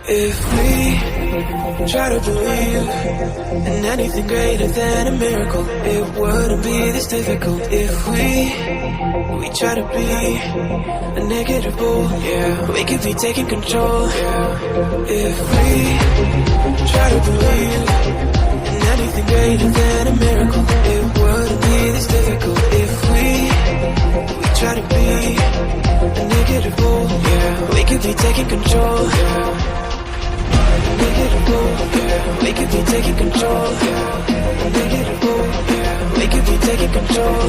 If we try to believe in anything greater than a miracle, it wouldn't be this difficult. If we try to be a negative bull, yeah, we could be taking control. If we try to believe in anything greater than a miracle, it wouldn't be this difficult. If we try to be a negative bull, yeah, we could be taking control. We could be taking control. We could be taking control.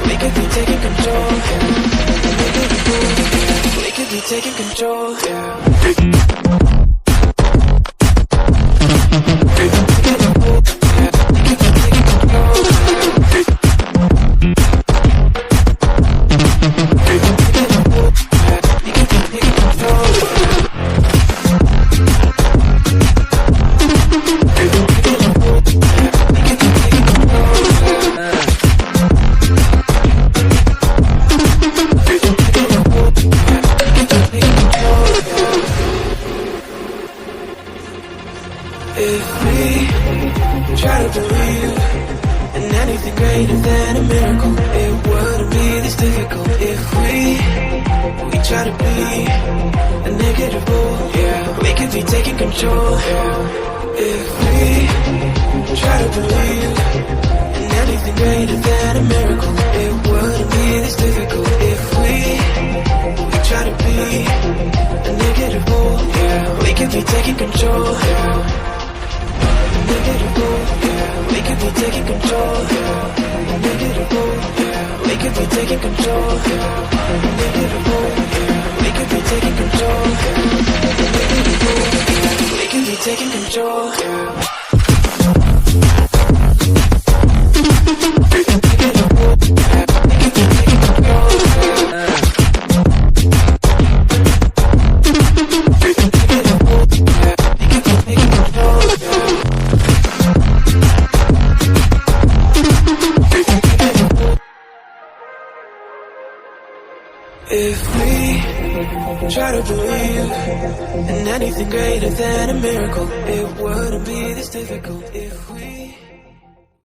We could be taking control. We could be taking control. If we try to believe in anything greater than a miracle, it wouldn't be this difficult. If we try to be a negative bull, yeah, we could be taking control. If we try to believe in anything greater than a miracle, it wouldn't be this difficult. If we try to be a negative bull, yeah, we could be taking control. We could be taking control. We could be taking control. We could be taking control. We could be taking control. If we try to believe in anything greater than a miracle, it wouldn't be this difficult. If we